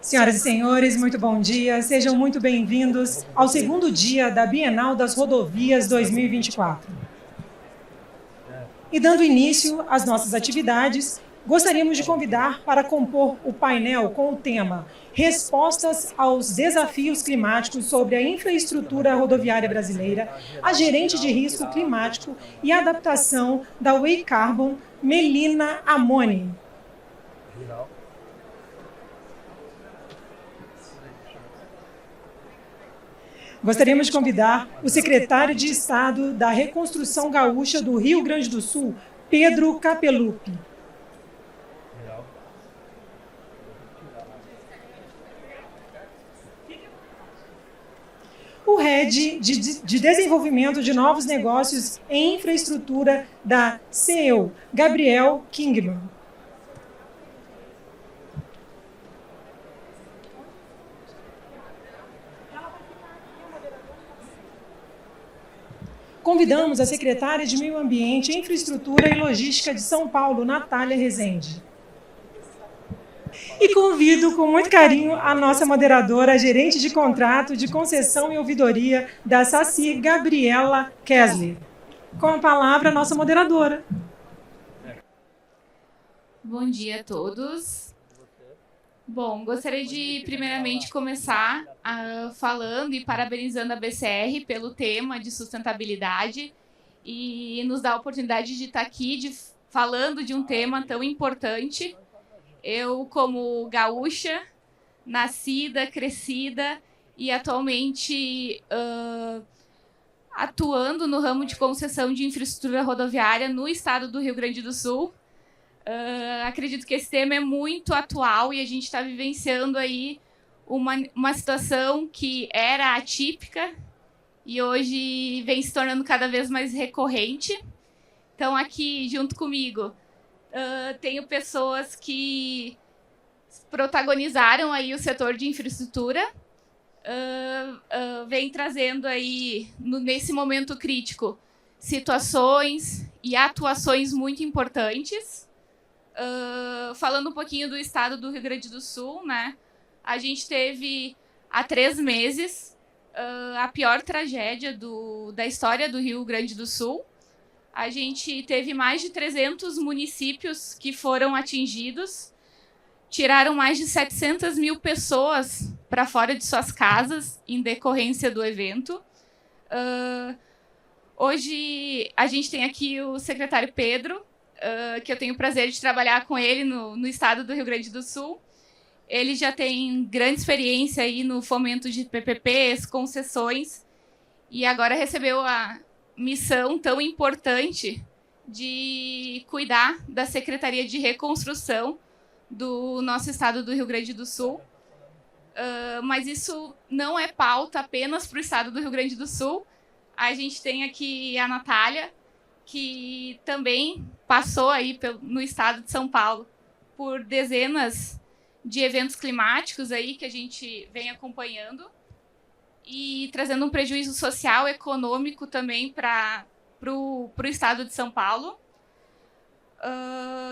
Senhoras e senhores, muito bom dia. Sejam muito bem-vindos ao segundo dia da Bienal das Rodovias 2024. E dando início às nossas atividades, gostaríamos de convidar para compor o painel com o tema Respostas aos Desafios Climáticos sobre a Infraestrutura Rodoviária Brasileira, a gerente de risco climático e adaptação da Way Carbon, Melina Amoni. Gostaríamos de convidar o secretário de Estado da Reconstrução Gaúcha do Rio Grande do Sul, Pedro Capelupi. O Head de Desenvolvimento de Novos Negócios em Infraestrutura da CEO, Gabriel Kingman. Convidamos a secretária de Meio Ambiente, Infraestrutura e Logística de São Paulo, Natália Rezende. E convido com muito carinho a nossa moderadora, a gerente de contrato de concessão e ouvidoria da SACI, Gabriela Kessler. Com a palavra, a nossa moderadora. Bom dia a todos. Bom, gostaria de primeiramente começar falando e parabenizando a BCR pelo tema de sustentabilidade e nos dar a oportunidade de estar aqui falando de um tema tão importante. Eu, como gaúcha, nascida, crescida e atualmente atuando no ramo de concessão de infraestrutura rodoviária no estado do Rio Grande do Sul, acredito que esse tema é muito atual e a gente está vivenciando aí uma situação que era atípica e hoje vem se tornando cada vez mais recorrente. Então, aqui, junto comigo, tenho pessoas que protagonizaram aí o setor de infraestrutura, vem trazendo aí, nesse momento crítico, situações e atuações muito importantes. Falando um pouquinho do estado do Rio Grande do Sul, né? A gente teve há 3 meses a pior tragédia da história do Rio Grande do Sul. A gente teve mais de 300 municípios que foram atingidos, tiraram mais de 700 mil pessoas para fora de suas casas em decorrência do evento. Hoje a gente tem aqui o secretário Pedro, que eu tenho o prazer de trabalhar com ele no estado do Rio Grande do Sul. Ele já tem grande experiência aí no fomento de PPPs, concessões, e agora recebeu a missão tão importante de cuidar da Secretaria de Reconstrução do nosso estado do Rio Grande do Sul. Mas isso não é pauta apenas para o estado do Rio Grande do Sul. A gente tem aqui a Natália, que também passou aí no estado de São Paulo por dezenas de eventos climáticos aí que a gente vem acompanhando e trazendo um prejuízo social, econômico também para o estado de São Paulo.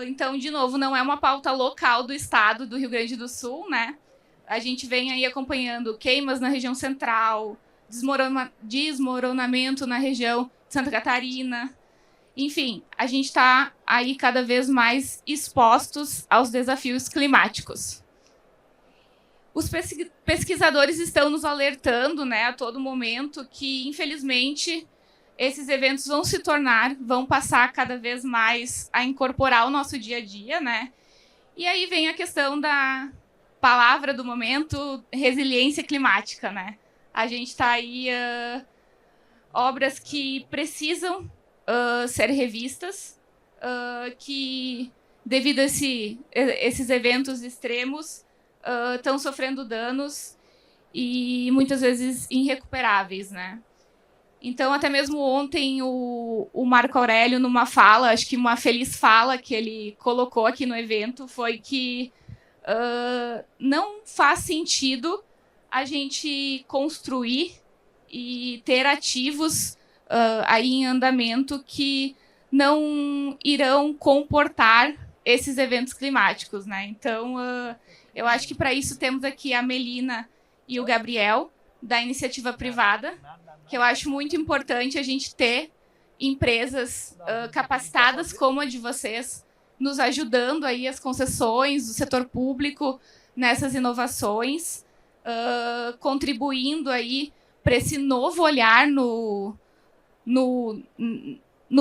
Então, de novo, não é uma pauta local do estado do Rio Grande do Sul, né? A gente vem aí acompanhando queimas na região central, desmoronamento na região de Santa Catarina. Enfim, a gente está aí cada vez mais expostos aos desafios climáticos. Os pesquisadores estão nos alertando, né, a todo momento que, infelizmente, esses eventos vão passar cada vez mais a incorporar o nosso dia a dia, né? E aí vem a questão da palavra do momento, resiliência climática, né? A gente está aí obras que precisam ser revistas, que devido a esses eventos extremos estão sofrendo danos e muitas vezes irrecuperáveis, né? Então, até mesmo ontem, o Marco Aurélio, numa fala, acho que uma feliz fala que ele colocou aqui no evento, foi que não faz sentido a gente construir e ter ativos aí em andamento que não irão comportar esses eventos climáticos, né? Então, Eu acho que para isso temos aqui a Melina e o Gabriel, da iniciativa privada, que eu acho muito importante a gente ter empresas capacitadas como a de vocês, nos ajudando aí as concessões do setor público nessas inovações, contribuindo aí para esse novo olhar no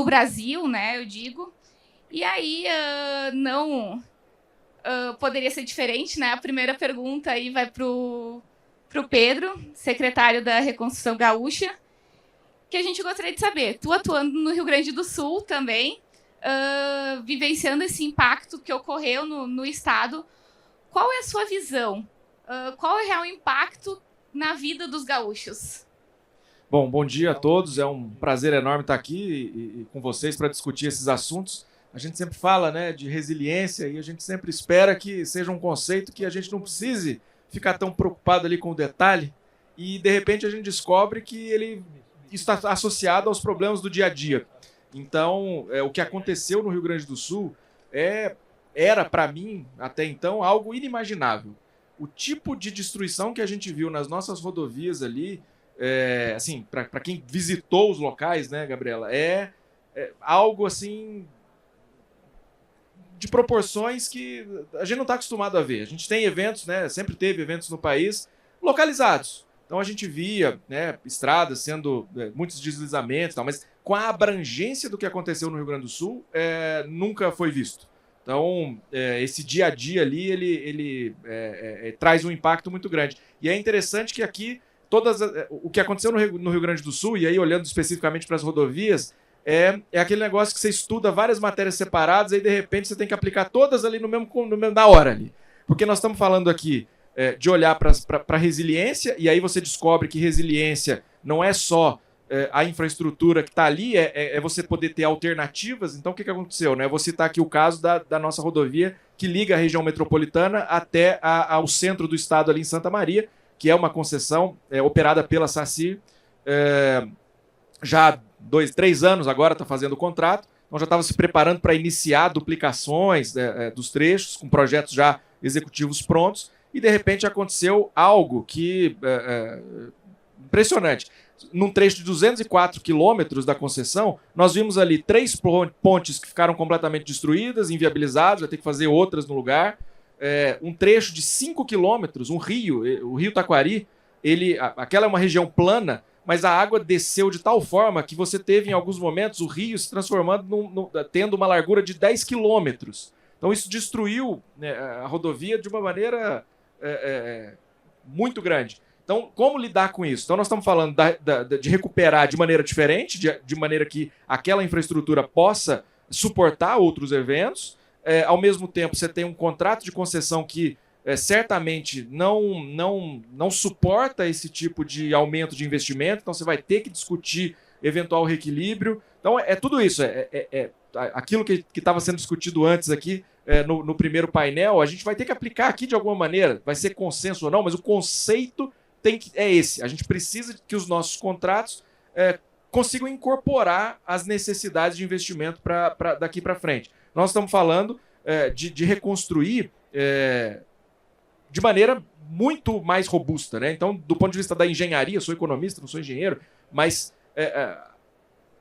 Brasil, né, eu digo. E aí não poderia ser diferente, né? A primeira pergunta aí vai para o Pedro, secretário da Reconstrução Gaúcha, que a gente gostaria de saber. Tu atuando no Rio Grande do Sul também, vivenciando esse impacto que ocorreu no Estado, qual é a sua visão? Qual é o real impacto na vida dos gaúchos? Bom dia a todos. É um prazer enorme estar aqui e com vocês para discutir esses assuntos. A gente sempre fala, né, de resiliência e a gente sempre espera que seja um conceito que a gente não precise ficar tão preocupado ali com o detalhe e, de repente, a gente descobre que ele está associado aos problemas do dia a dia. Então, o que aconteceu no Rio Grande do Sul era, para mim, até então, algo inimaginável. O tipo de destruição que a gente viu nas nossas rodovias ali, assim, para quem visitou os locais, né, Gabriela, é algo assim de proporções que a gente não está acostumado a ver. A gente tem eventos, né, sempre teve eventos no país localizados. Então a gente via, né, estradas sendo muitos deslizamentos, tal, mas com a abrangência do que aconteceu no Rio Grande do Sul, nunca foi visto. Então esse dia a dia ali ele traz um impacto muito grande. E é interessante que aqui o que aconteceu no Rio Grande do Sul, e aí olhando especificamente para as rodovias, é aquele negócio que você estuda várias matérias separadas e de repente você tem que aplicar todas ali na hora ali. Porque nós estamos falando aqui de olhar para a resiliência, e aí você descobre que resiliência não é só a infraestrutura que está ali, é você poder ter alternativas. Então o que aconteceu? Né? Eu vou citar aqui o caso da nossa rodovia que liga a região metropolitana até ao centro do estado ali em Santa Maria, que é uma concessão operada pela SACIR, já 3 anos agora está fazendo o contrato, então já estava se preparando para iniciar duplicações dos trechos, com projetos já executivos prontos, e de repente aconteceu algo que impressionante. Num trecho de 204 quilômetros da concessão, nós vimos ali 3 pontes que ficaram completamente destruídas, inviabilizadas, vai ter que fazer outras no lugar. Um trecho de 5 quilômetros, o rio Taquari, aquela é uma região plana, mas a água desceu de tal forma que você teve, em alguns momentos, o rio se transformando, tendo uma largura de 10 quilômetros. Então isso destruiu, né, a rodovia de uma maneira muito grande. Então, como lidar com isso? Então nós estamos falando de recuperar de maneira diferente, de maneira que aquela infraestrutura possa suportar outros eventos. Ao mesmo tempo, você tem um contrato de concessão que certamente não suporta esse tipo de aumento de investimento, então você vai ter que discutir eventual reequilíbrio. Então é tudo isso, aquilo que estava sendo discutido antes aqui no primeiro painel, a gente vai ter que aplicar aqui de alguma maneira, vai ser consenso ou não, mas o conceito é esse. A gente precisa que os nossos contratos consigam incorporar as necessidades de investimento daqui para frente. Nós estamos falando de reconstruir de maneira muito mais robusta, né? Então, do ponto de vista da engenharia, eu sou economista, não sou engenheiro, mas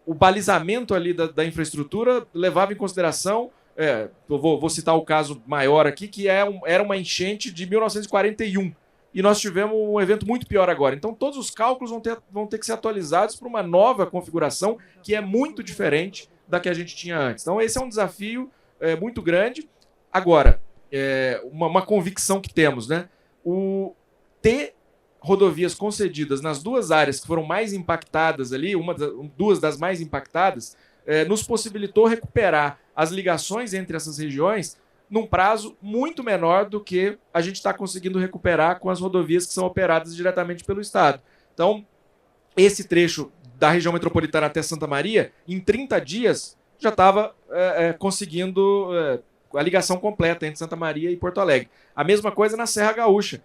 o balizamento ali da infraestrutura levava em consideração, eu vou citar o caso maior aqui, que era uma enchente de 1941, e nós tivemos um evento muito pior agora. Então, todos os cálculos vão ter que ser atualizados para uma nova configuração que é muito diferente da que a gente tinha antes. Então, esse é um desafio muito grande. Agora, uma convicção que temos, né? Ter rodovias concedidas nas 2 áreas que foram mais impactadas ali, 2 das mais impactadas, nos possibilitou recuperar as ligações entre essas regiões num prazo muito menor do que a gente está conseguindo recuperar com as rodovias que são operadas diretamente pelo Estado. Então, esse trecho da região metropolitana até Santa Maria, em 30 dias, já estava conseguindo a ligação completa entre Santa Maria e Porto Alegre. A mesma coisa na Serra Gaúcha.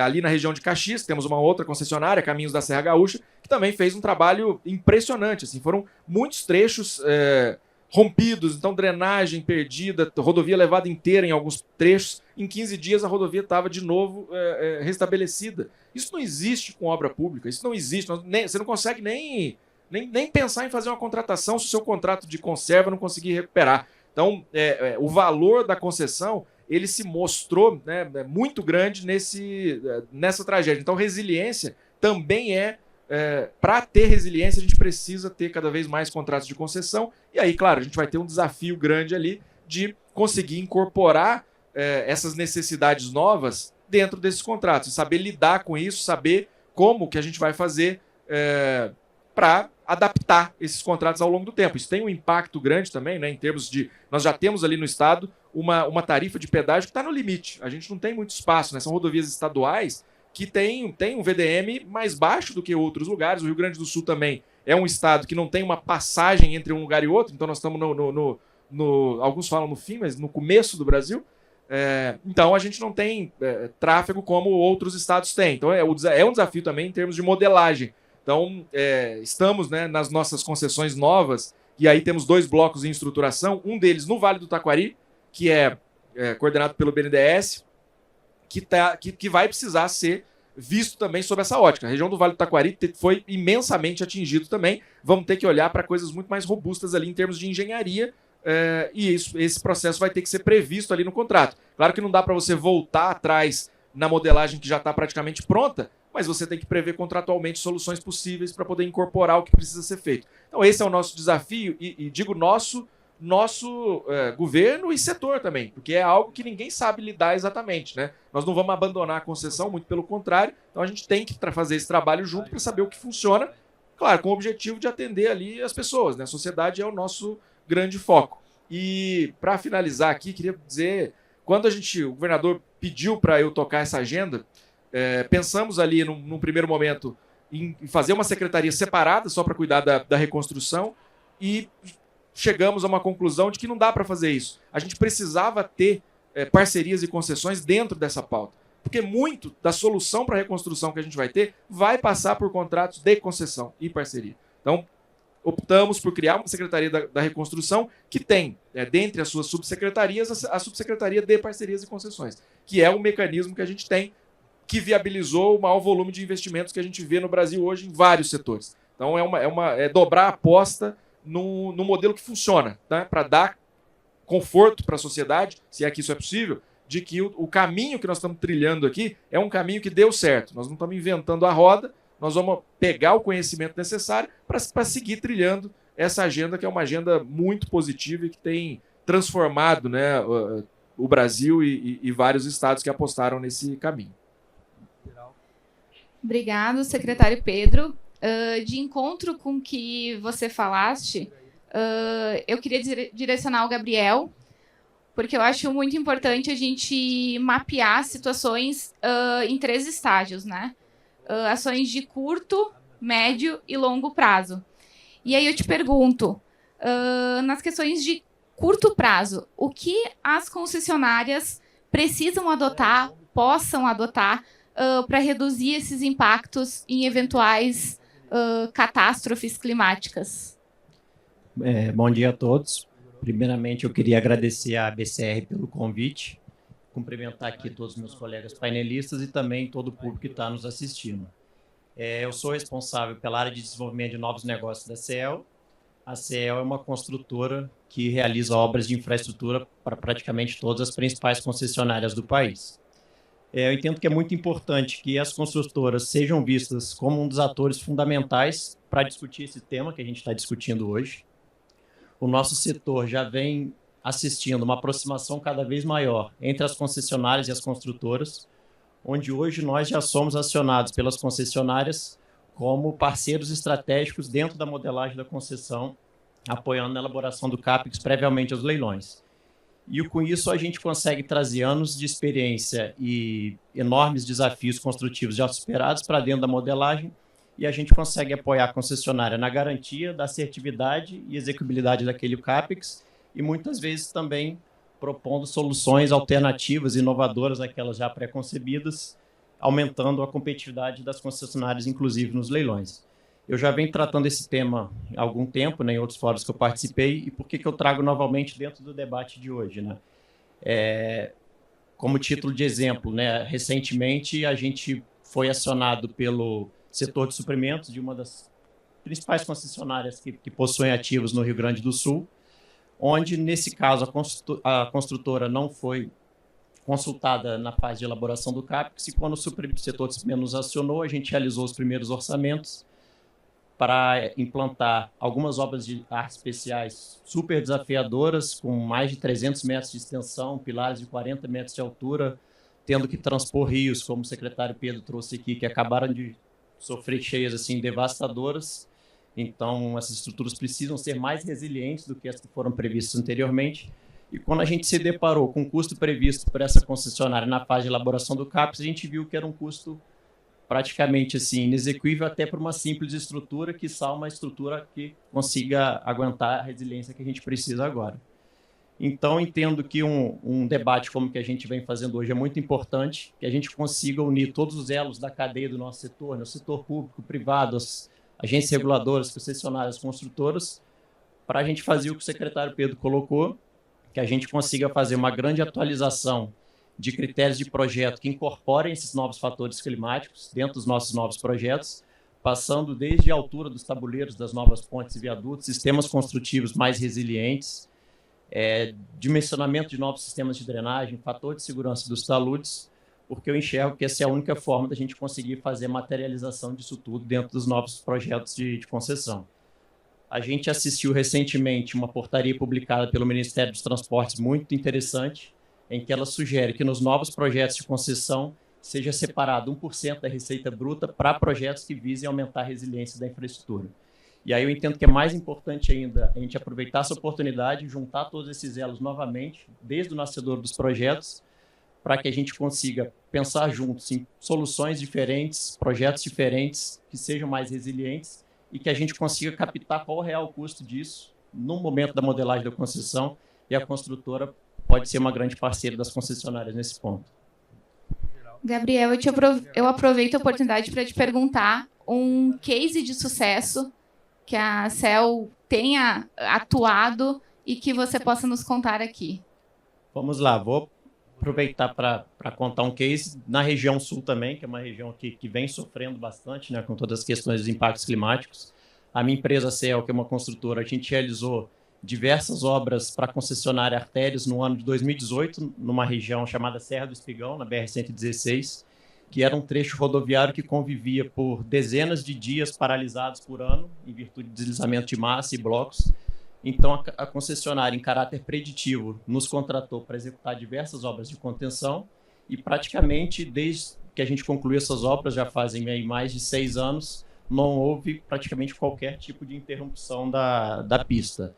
Ali na região de Caxias, temos uma outra concessionária, Caminhos da Serra Gaúcha, que também fez um trabalho impressionante. Assim, foram muitos trechos rompidos, então drenagem perdida, rodovia levada inteira em alguns trechos. Em 15 dias a rodovia estava de novo restabelecida. Isso não existe com obra pública, isso não existe. Você não consegue nem pensar em fazer uma contratação se o seu contrato de conserva não conseguir recuperar. Então, o valor da concessão ele se mostrou, né, muito grande nessa tragédia. Então, resiliência também para ter resiliência, a gente precisa ter cada vez mais contratos de concessão. E aí, claro, a gente vai ter um desafio grande ali de conseguir incorporar essas necessidades novas dentro desses contratos. Saber lidar com isso, saber como que a gente vai fazer para adaptar esses contratos ao longo do tempo. Isso tem um impacto grande também, né, em termos de... Nós já temos ali no Estado uma tarifa de pedágio que está no limite. A gente não tem muito espaço, né? São rodovias estaduais que tem um VDM mais baixo do que outros lugares. O Rio Grande do Sul também é um estado que não tem uma passagem entre um lugar e outro, então nós estamos alguns falam no fim, mas no começo do Brasil. Então a gente não tem tráfego como outros estados têm. Então é um desafio também em termos de modelagem. Então estamos, né, nas nossas concessões novas, e aí temos 2 blocos em estruturação, um deles no Vale do Taquari, que é coordenado pelo BNDES, que vai precisar ser visto também sob essa ótica. A região do Vale do Taquari foi imensamente atingido também. Vamos ter que olhar para coisas muito mais robustas ali em termos de engenharia, e esse processo vai ter que ser previsto ali no contrato. Claro que não dá para você voltar atrás na modelagem que já está praticamente pronta, mas você tem que prever contratualmente soluções possíveis para poder incorporar o que precisa ser feito. Então esse é o nosso desafio, e digo nosso governo e setor também, porque é algo que ninguém sabe lidar exatamente, né? Nós não vamos abandonar a concessão, muito pelo contrário. Então a gente tem que fazer esse trabalho junto para saber o que funciona, claro, com o objetivo de atender ali as pessoas, né? A sociedade é o nosso grande foco. E para finalizar aqui, queria dizer, quando o governador pediu para eu tocar essa agenda, pensamos ali num primeiro momento em fazer uma secretaria separada só para cuidar da reconstrução, e chegamos a uma conclusão de que não dá para fazer isso. A gente precisava ter parcerias e concessões dentro dessa pauta, porque muito da solução para a reconstrução que a gente vai ter vai passar por contratos de concessão e parceria. Então, optamos por criar uma Secretaria da Reconstrução que tem, dentre as suas subsecretarias, a Subsecretaria de Parcerias e Concessões, que é um mecanismo que a gente tem que viabilizou o maior volume de investimentos que a gente vê no Brasil hoje em vários setores. Então, é dobrar a aposta no modelo que funciona, tá? Para dar conforto para a sociedade, se é que isso é possível, de que o caminho que nós estamos trilhando aqui é um caminho que deu certo. Nós não estamos inventando a roda, nós vamos pegar o conhecimento necessário para seguir trilhando essa agenda, que é uma agenda muito positiva e que tem transformado, né, o Brasil e vários estados que apostaram nesse caminho. Obrigado, secretário Pedro. De encontro com o que você falaste, eu queria direcionar ao Gabriel, porque eu acho muito importante a gente mapear situações em 3 estágios, né? Ações de curto, médio e longo prazo. E aí eu te pergunto, nas questões de curto prazo, o que as concessionárias precisam adotar, possam adotar, para reduzir esses impactos em eventuais catástrofes climáticas? Bom dia a todos. Primeiramente, eu queria agradecer à BCR pelo convite, cumprimentar aqui todos os meus colegas painelistas e também todo o público que está nos assistindo. Eu sou responsável pela área de desenvolvimento de novos negócios da CEEL. A CEEL é uma construtora que realiza obras de infraestrutura para praticamente todas as principais concessionárias do país. Eu entendo que é muito importante que as construtoras sejam vistas como um dos atores fundamentais para discutir esse tema que a gente está discutindo hoje. O nosso setor já vem assistindo uma aproximação cada vez maior entre as concessionárias e as construtoras, onde hoje nós já somos acionados pelas concessionárias como parceiros estratégicos dentro da modelagem da concessão, apoiando a elaboração do CAPEX previamente aos leilões. E com isso a gente consegue trazer anos de experiência e enormes desafios construtivos já superados para dentro da modelagem, e a gente consegue apoiar a concessionária na garantia da assertividade e execuibilidade daquele CAPEX, e muitas vezes também propondo soluções alternativas, inovadoras àquelas já pré-concebidas, aumentando a competitividade das concessionárias, inclusive nos leilões. Eu já venho tratando esse tema há algum tempo, né, em outros fóruns que eu participei, e por que eu trago novamente dentro do debate de hoje, né? Como título de exemplo, né, recentemente a gente foi acionado pelo setor de suprimentos de uma das principais concessionárias que possuem ativos no Rio Grande do Sul, onde, nesse caso, a construtora não foi consultada na fase de elaboração do CAPEX, e quando o setor de suprimentos nos acionou, a gente realizou os primeiros orçamentos para implantar algumas obras de arte especiais super desafiadoras, com mais de 300 metros de extensão, pilares de 40 metros de altura, tendo que transpor rios, como o secretário Pedro trouxe aqui, que acabaram de sofrer cheias assim, devastadoras. Então, essas estruturas precisam ser mais resilientes do que as que foram previstas anteriormente. E quando a gente se deparou com o custo previsto por essa concessionária na fase de elaboração do CAPEX, a gente viu que era um custo praticamente assim, inexequível até para uma simples estrutura, quiçá uma estrutura que consiga aguentar a resiliência que a gente precisa agora. Então, entendo que um debate como o que a gente vem fazendo hoje é muito importante, que a gente consiga unir todos os elos da cadeia do nosso setor, né, o setor público, privado, as agências reguladoras, concessionárias, construtoras, para a gente fazer o que o secretário Pedro colocou, que a gente consiga fazer uma grande atualização de critérios de projeto que incorporem esses novos fatores climáticos dentro dos nossos novos projetos, passando desde a altura dos tabuleiros das novas pontes e viadutos, sistemas construtivos mais resilientes, dimensionamento de novos sistemas de drenagem, fator de segurança dos taludes, porque eu enxergo que essa é a única forma da gente conseguir fazer materialização disso tudo dentro dos novos projetos de concessão. A gente assistiu recentemente uma portaria publicada pelo Ministério dos Transportes muito interessante, em que ela sugere que nos novos projetos de concessão seja separado 1% da receita bruta para projetos que visem aumentar a resiliência da infraestrutura. E aí eu entendo que é mais importante ainda a gente aproveitar essa oportunidade, juntar todos esses elos novamente, desde o nascedor dos projetos, para que a gente consiga pensar juntos em soluções diferentes, projetos diferentes, que sejam mais resilientes e que a gente consiga captar qual é o real custo disso no momento da modelagem da concessão, e a construtora pode ser uma grande parceira das concessionárias nesse ponto. Gabriel, eu aproveito a oportunidade para te perguntar um case de sucesso que a CEL tenha atuado e que você possa nos contar aqui. Vamos lá, vou aproveitar para contar um case na região sul também, que é uma região que vem sofrendo bastante, né, com todas as questões dos impactos climáticos. A minha empresa CEL, que é uma construtora, a gente realizou diversas obras para a concessionária Artérios no ano de 2018, numa região chamada Serra do Espigão, na BR-116, que era um trecho rodoviário que convivia por dezenas de dias paralisados por ano, em virtude de deslizamento de massa e blocos. Então, a concessionária, em caráter preditivo, nos contratou para executar diversas obras de contenção e, praticamente, desde que a gente concluiu essas obras, já fazem aí mais de 6 anos, não houve praticamente qualquer tipo de interrupção da pista.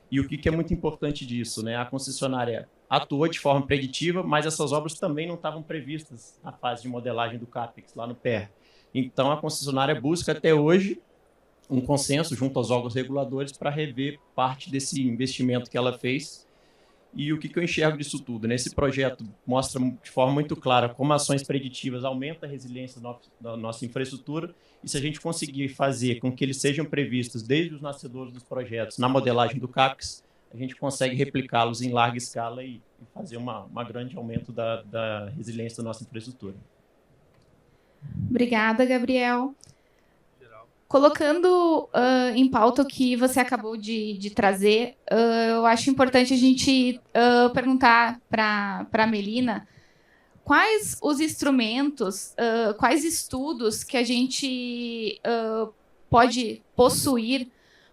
E o que é muito importante disso, né? A concessionária atuou de forma preditiva, mas essas obras também não estavam previstas na fase de modelagem do CAPEX, lá no PER. Então, a concessionária busca, até hoje, um consenso junto aos órgãos reguladores para rever parte desse investimento que ela fez. E o que eu enxergo disso tudo? Nesse projeto mostra de forma muito clara como ações preditivas aumentam a resiliência da nossa infraestrutura, e se a gente conseguir fazer com que eles sejam previstos desde os nascedores dos projetos na modelagem do CAPEX, a gente consegue replicá-los em larga escala e fazer um grande aumento da resiliência da nossa infraestrutura. Obrigada, Gabriel. Colocando em pauta o que você acabou de trazer, eu acho importante a gente perguntar para a Melina quais os instrumentos, quais estudos que a gente pode possuir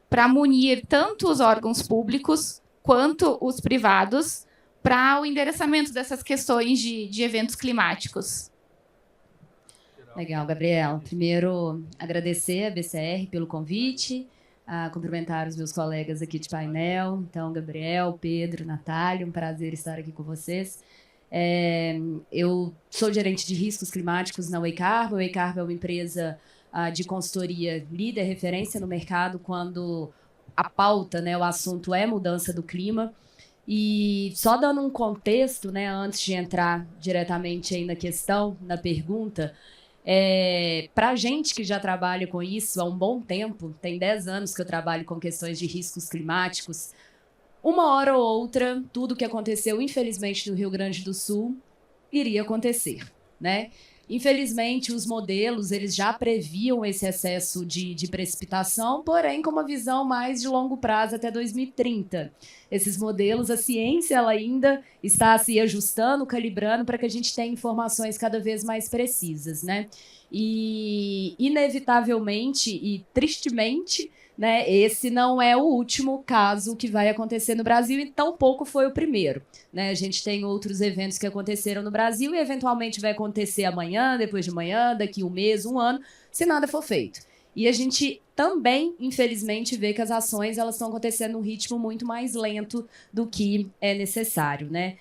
para munir tanto os órgãos públicos quanto os privados para o endereçamento dessas questões de eventos climáticos. Legal, Gabriel. Primeiro, agradecer a BCR pelo convite, cumprimentar os meus colegas aqui de painel. Então, Gabriel, Pedro, Natália, um prazer estar aqui com vocês. Eu sou gerente de riscos climáticos na Weicarb. A Weicarb é uma empresa de consultoria líder, referência no mercado quando a pauta, né, o assunto é mudança do clima. E só dando um contexto, né, antes de entrar diretamente aí na questão, na pergunta, Para a gente que já trabalha com isso há um bom tempo, tem 10 anos que eu trabalho com questões de riscos climáticos, uma hora ou outra, tudo que aconteceu, infelizmente, no Rio Grande do Sul, iria acontecer, né? Infelizmente, os modelos eles já previam esse excesso de precipitação, porém com uma visão mais de longo prazo até 2030. Esses modelos, a ciência ela ainda está se ajustando, calibrando para que a gente tenha informações cada vez mais precisas, né? E inevitavelmente e tristemente, né, esse não é o último caso que vai acontecer no Brasil e tampouco foi o primeiro. Né? A gente tem outros eventos que aconteceram no Brasil e eventualmente vai acontecer amanhã, depois de amanhã, daqui um mês, um ano, se nada for feito. E a gente também, infelizmente, vê que as ações elas estão acontecendo num ritmo muito mais lento do que é necessário, né?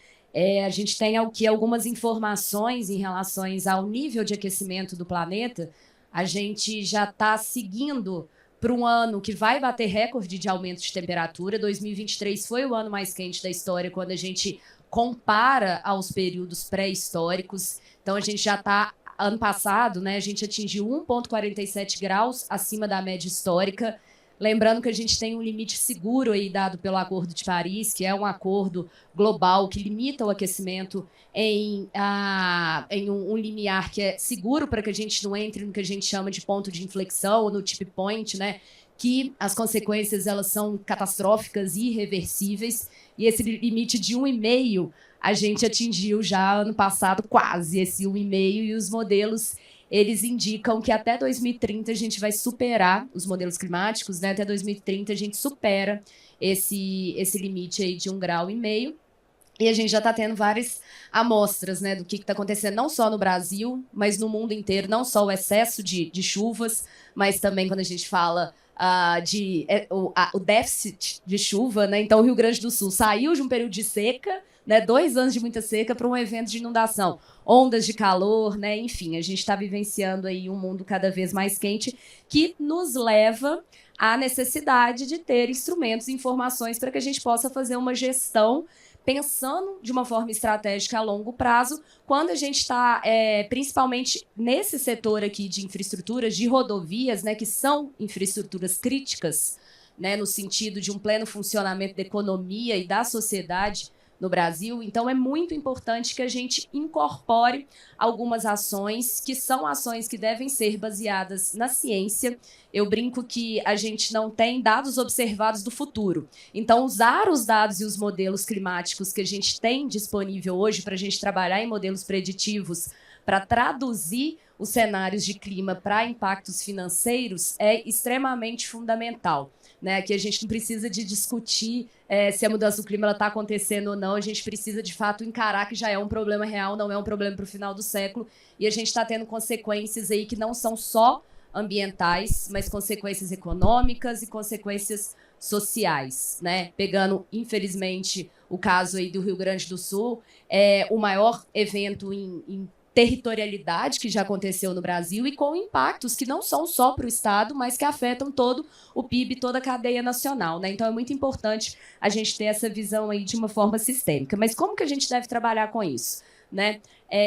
A gente tem aqui algumas informações em relação ao nível de aquecimento do planeta. A gente já está seguindo para um ano que vai bater recorde de aumento de temperatura. 2023 foi o ano mais quente da história quando a gente compara aos períodos pré-históricos. Então, a gente já está, ano passado, né, a gente atingiu 1,47 graus acima da média histórica. Lembrando que a gente tem um limite seguro aí dado pelo Acordo de Paris, que é um acordo global que limita o aquecimento em um limiar que é seguro para que a gente não entre no que a gente chama de ponto de inflexão ou no tip point, né? Que as consequências elas são catastróficas e irreversíveis. E esse limite de 1,5 a gente atingiu já ano passado quase esse 1,5 e os modelos eles indicam que até 2030 a gente vai superar os modelos climáticos, né? Até 2030 a gente supera esse limite aí de 1,5 grau. E a gente já está tendo várias amostras, né, do que está acontecendo, não só no Brasil, mas no mundo inteiro, não só o excesso de chuvas, mas também quando a gente fala o déficit de chuva, né? Então o Rio Grande do Sul saiu de um período de seca, né, 2 anos de muita seca para um evento de inundação, ondas de calor, né? Enfim, a gente está vivenciando aí um mundo cada vez mais quente que nos leva à necessidade de ter instrumentos e informações para que a gente possa fazer uma gestão pensando de uma forma estratégica a longo prazo, quando a gente está, principalmente nesse setor aqui de infraestruturas, de rodovias, né, que são infraestruturas críticas, né, no sentido de um pleno funcionamento da economia e da sociedade no Brasil. Então, é muito importante que a gente incorpore algumas ações que são ações que devem ser baseadas na ciência. Eu brinco que a gente não tem dados observados do futuro. Então, usar os dados e os modelos climáticos que a gente tem disponível hoje para a gente trabalhar em modelos preditivos, para traduzir os cenários de clima para impactos financeiros é extremamente fundamental. Né? Que a gente não precisa de discutir se a mudança do clima está acontecendo ou não, a gente precisa, de fato, encarar que já é um problema real, não é um problema para o final do século, e a gente está tendo consequências aí que não são só ambientais, mas consequências econômicas e consequências sociais. Né? Pegando, infelizmente, o caso aí do Rio Grande do Sul, o maior evento em territorialidade que já aconteceu no Brasil e com impactos que não são só para o Estado, mas que afetam todo o PIB, toda a cadeia nacional. Né? Então, é muito importante a gente ter essa visão aí de uma forma sistêmica. Mas como que a gente deve trabalhar com isso? Né?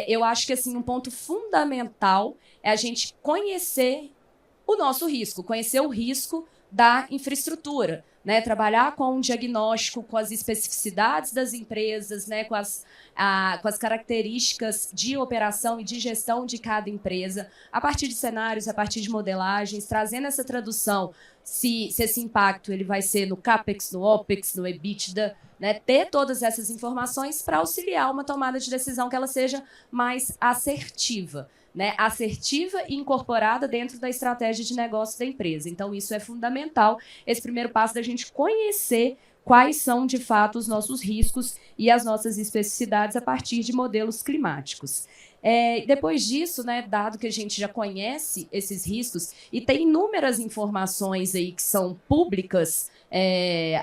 Eu acho que assim, um ponto fundamental é a gente conhecer o nosso risco, conhecer o risco da infraestrutura, né? Trabalhar com um diagnóstico, com as especificidades das empresas, né? com as características de operação e de gestão de cada empresa, a partir de cenários, a partir de modelagens, trazendo essa tradução, se esse impacto ele vai ser no CAPEX, no OPEX, no EBITDA, né? Ter todas essas informações para auxiliar uma tomada de decisão que ela seja mais assertiva. Né, assertiva e incorporada dentro da estratégia de negócio da empresa. Então, isso é fundamental, esse primeiro passo da gente conhecer quais são, de fato, os nossos riscos e as nossas especificidades a partir de modelos climáticos. Depois disso, né, dado que a gente já conhece esses riscos e tem inúmeras informações aí que são públicas,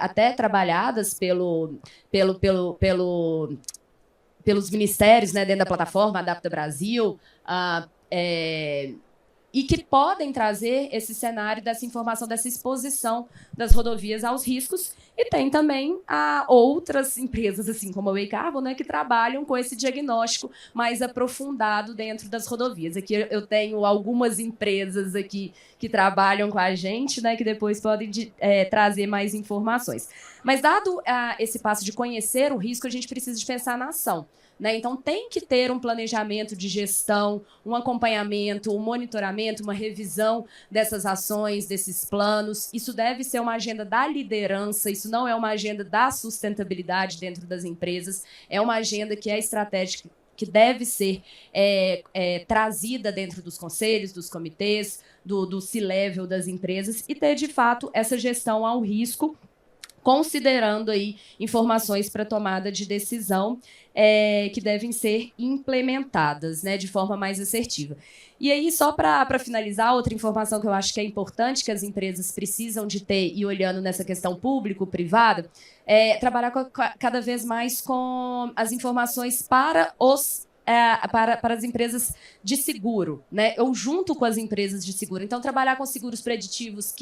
até trabalhadas pelos ministérios, né, dentro da plataforma Adapta Brasil, e que podem trazer esse cenário dessa informação, dessa exposição das rodovias aos riscos. E tem também outras empresas, assim como a Way Carbon, né, que trabalham com esse diagnóstico mais aprofundado dentro das rodovias. Aqui eu tenho algumas empresas aqui que trabalham com a gente, né, que depois podem trazer mais informações. Mas dado esse passo de conhecer o risco, a gente precisa de pensar na ação. Né? Então, tem que ter um planejamento de gestão, um acompanhamento, um monitoramento, uma revisão dessas ações, desses planos. Isso deve ser uma agenda da liderança, isso não é uma agenda da sustentabilidade dentro das empresas, é uma agenda que é estratégica, que deve ser trazida dentro dos conselhos, dos comitês, do C-level das empresas e ter, de fato, essa gestão ao risco, considerando aí informações para tomada de decisão que devem ser implementadas, né, de forma mais assertiva. E aí, só para finalizar, outra informação que eu acho que é importante que as empresas precisam de ter, e olhando nessa questão público-privada, trabalhar cada vez mais com as informações para as empresas de seguro, né? Ou junto com as empresas de seguro. Então, trabalhar com seguros preditivos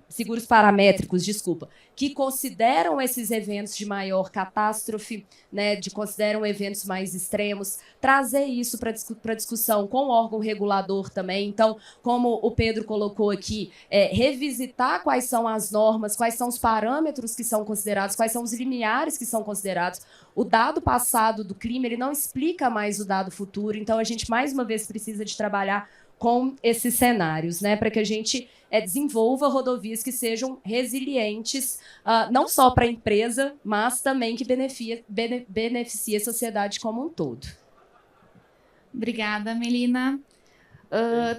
seguros paramétricos, desculpa, que consideram esses eventos de maior catástrofe, né, consideram eventos mais extremos, trazer isso para discussão com o órgão regulador também. Então, como o Pedro colocou aqui, revisitar quais são as normas, quais são os parâmetros que são considerados, quais são os limiares que são considerados. O dado passado do clima, ele não explica mais o dado futuro, então a gente, mais uma vez, precisa de trabalhar com esses cenários, né, para que a gente desenvolva rodovias que sejam resilientes, não só para a empresa, mas também que beneficie a sociedade como um todo. Obrigada, Melina.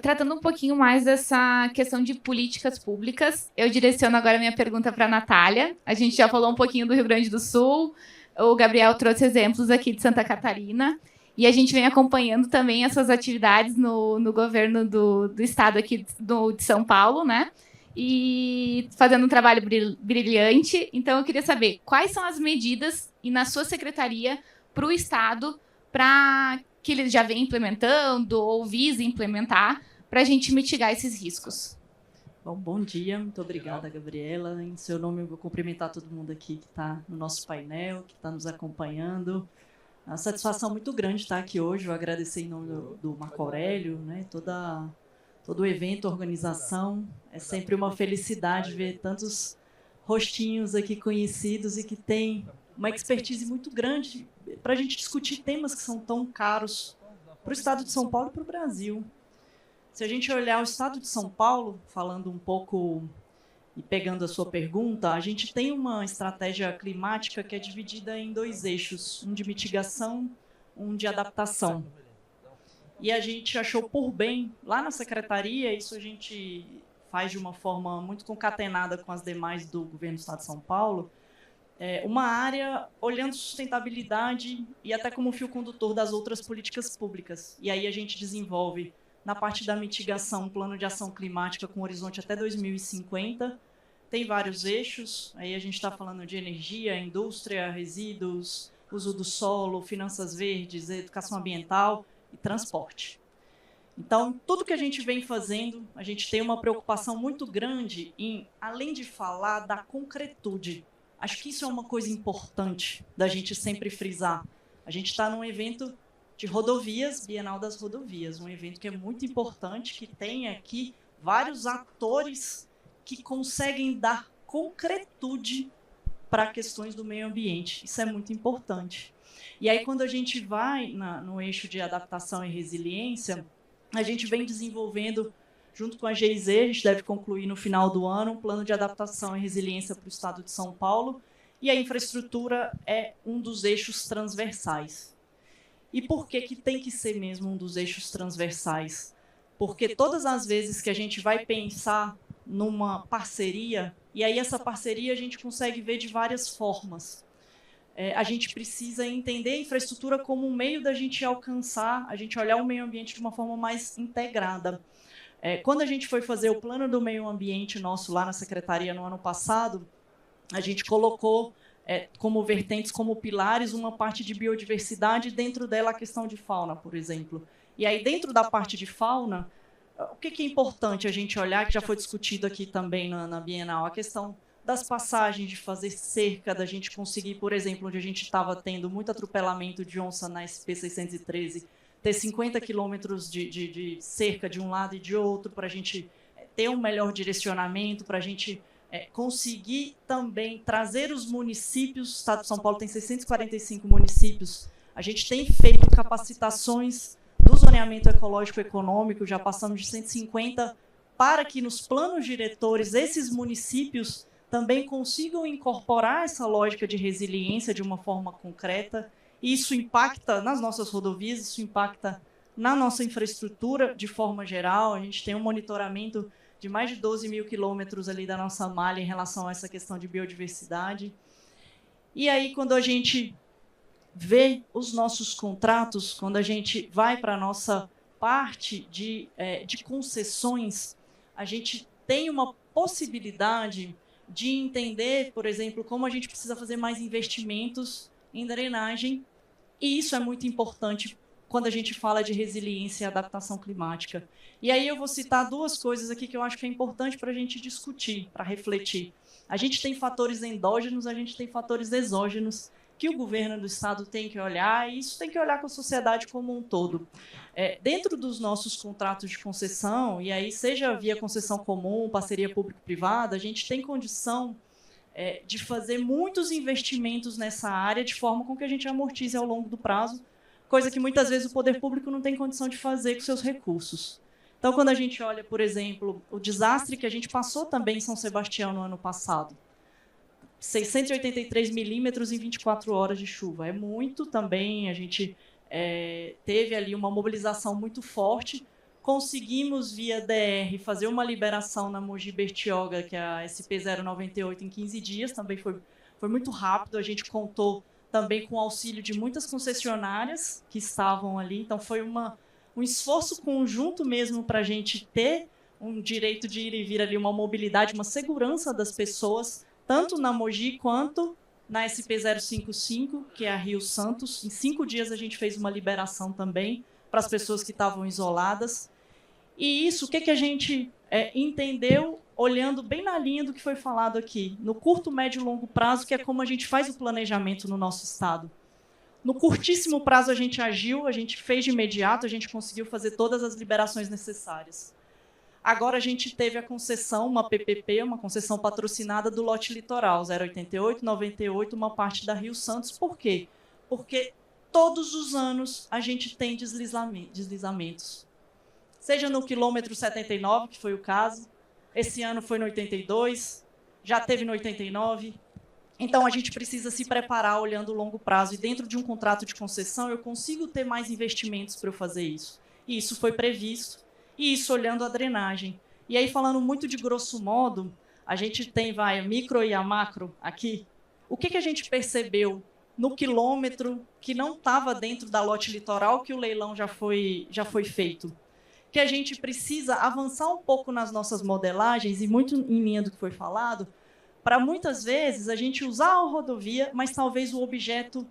Tratando um pouquinho mais dessa questão de políticas públicas, eu direciono agora minha pergunta para a Natália. A gente já falou um pouquinho do Rio Grande do Sul, o Gabriel trouxe exemplos aqui de Santa Catarina, e a gente vem acompanhando também essas atividades no governo do estado aqui de São Paulo, né? E fazendo um trabalho brilhante. Então, eu queria saber quais são as medidas, e na sua secretaria, para o estado, para que ele já vem implementando ou vise implementar, para a gente mitigar esses riscos. Bom dia, muito obrigada, Gabriela. Em seu nome, eu vou cumprimentar todo mundo aqui que está no nosso painel, que está nos acompanhando. A satisfação muito grande estar aqui hoje. Eu agradecer em nome do Marco Aurélio, né, todo o evento, a organização. É sempre uma felicidade ver tantos rostinhos aqui conhecidos e que tem uma expertise muito grande para a gente discutir temas que são tão caros para o estado de São Paulo e para o Brasil. Se a gente olhar o estado de São Paulo, falando um pouco e pegando a sua pergunta, a gente tem uma estratégia climática que é dividida em 2 eixos, um de mitigação, um de adaptação. E a gente achou por bem, lá na secretaria, isso a gente faz de uma forma muito concatenada com as demais do governo do estado de São Paulo, uma área olhando sustentabilidade e até como fio condutor das outras políticas públicas. E aí a gente desenvolve, na parte da mitigação, um plano de ação climática com horizonte até 2050. Tem vários eixos, aí a gente está falando de energia, indústria, resíduos, uso do solo, finanças verdes, educação ambiental e transporte. Então, tudo que a gente vem fazendo, a gente tem uma preocupação muito grande em, além de falar, da concretude. Acho que isso é uma coisa importante da gente sempre frisar. A gente está num evento de rodovias, Bienal das Rodovias, um evento que é muito importante, que tem aqui vários atores que conseguem dar concretude para questões do meio ambiente. Isso é muito importante. E aí, quando a gente vai no eixo de adaptação e resiliência, a gente vem desenvolvendo, junto com a GIZ, a gente deve concluir no final do ano, um plano de adaptação e resiliência para o estado de São Paulo, e a infraestrutura é um dos eixos transversais. E por que tem que ser mesmo um dos eixos transversais? Porque todas as vezes que a gente vai pensar numa parceria, e aí essa parceria a gente consegue ver de várias formas. A gente precisa entender a infraestrutura como um meio da gente alcançar, a gente olhar o meio ambiente de uma forma mais integrada. Quando a gente foi fazer o plano do meio ambiente nosso lá na secretaria no ano passado, a gente colocou como vertentes, como pilares, uma parte de biodiversidade, dentro dela a questão de fauna, por exemplo. E aí, dentro da parte de fauna, o que é importante a gente olhar, que já foi discutido aqui também na Bienal, a questão das passagens, de fazer cerca, da gente conseguir, por exemplo, onde a gente estava tendo muito atropelamento de onça na SP-613, ter 50 quilômetros de cerca de um lado e de outro, para a gente ter um melhor direcionamento, para a gente conseguir também trazer os municípios. O Estado de São Paulo tem 645 municípios. A gente tem feito capacitações do zoneamento ecológico econômico, já passamos de 150, para que nos planos diretores esses municípios também consigam incorporar essa lógica de resiliência de uma forma concreta. E isso impacta nas nossas rodovias, isso impacta na nossa infraestrutura de forma geral. A gente tem um monitoramento de mais de 12 mil quilômetros ali da nossa malha em relação a essa questão de biodiversidade. E aí, quando a gente vê os nossos contratos, quando a gente vai para a nossa parte de concessões, a gente tem uma possibilidade de entender, por exemplo, como a gente precisa fazer mais investimentos em drenagem, e isso é muito importante quando a gente fala de resiliência e adaptação climática. E aí eu vou citar duas coisas aqui que eu acho que é importante para a gente discutir, para refletir. A gente tem fatores endógenos, a gente tem fatores exógenos, que o governo do Estado tem que olhar, e isso tem que olhar com a sociedade como um todo. Dentro dos nossos contratos de concessão, e aí seja via concessão comum, parceria público-privada, a gente tem condição de fazer muitos investimentos nessa área de forma com que a gente amortize ao longo do prazo, coisa que muitas vezes o poder público não tem condição de fazer com seus recursos. Então, quando a gente olha, por exemplo, o desastre que a gente passou também em São Sebastião no ano passado, 683 milímetros em 24 horas de chuva. É muito também, a gente teve ali uma mobilização muito forte. Conseguimos, via DR, fazer uma liberação na Mogi Bertioga, que é a SP-098, em 15 dias. Também foi muito rápido. A gente contou também com o auxílio de muitas concessionárias que estavam ali. Então, foi um esforço conjunto mesmo para a gente ter um direito de ir e vir ali, uma mobilidade, uma segurança das pessoas, tanto na Mogi quanto na SP-055, que é a Rio Santos. Em 5 dias a gente fez uma liberação também para as pessoas que estavam isoladas. E isso, o que a gente entendeu, olhando bem na linha do que foi falado aqui, no curto, médio e longo prazo, que é como a gente faz o planejamento no nosso Estado. No curtíssimo prazo a gente agiu, a gente fez de imediato, a gente conseguiu fazer todas as liberações necessárias. Agora a gente teve a concessão, uma PPP, uma concessão patrocinada do lote litoral, 088, 98, uma parte da Rio Santos. Por quê? Porque todos os anos a gente tem deslizamentos. Seja no quilômetro 79, que foi o caso, esse ano foi no 82, já teve no 89. Então a gente precisa se preparar olhando o longo prazo. E dentro de um contrato de concessão eu consigo ter mais investimentos para eu fazer isso. E isso foi previsto. E isso olhando a drenagem. E aí, falando muito de grosso modo, a gente tem a micro e a macro aqui. O que a gente percebeu no quilômetro que não estava dentro da lote litoral, que o leilão já foi feito? Que a gente precisa avançar um pouco nas nossas modelagens, e muito em linha do que foi falado, para muitas vezes a gente usar a rodovia, mas talvez o objeto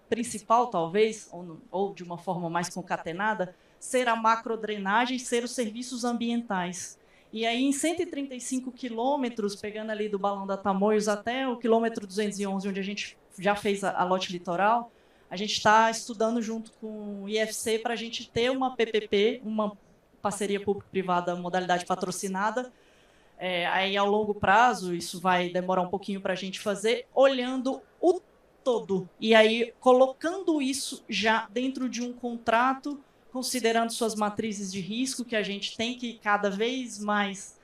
principal, talvez, ou de uma forma mais concatenada, ser a macrodrenagem, ser os serviços ambientais. E aí, em 135 quilômetros, pegando ali do Balão da Tamoios até o quilômetro 211, onde a gente já fez a lote litoral, a gente está estudando junto com o IFC para a gente ter uma PPP, uma parceria público-privada, modalidade patrocinada. Aí, ao longo prazo, isso vai demorar um pouquinho para a gente fazer, olhando o todo. E aí, colocando isso já dentro de um contrato, considerando suas matrizes de risco, que a gente tem que cada vez mais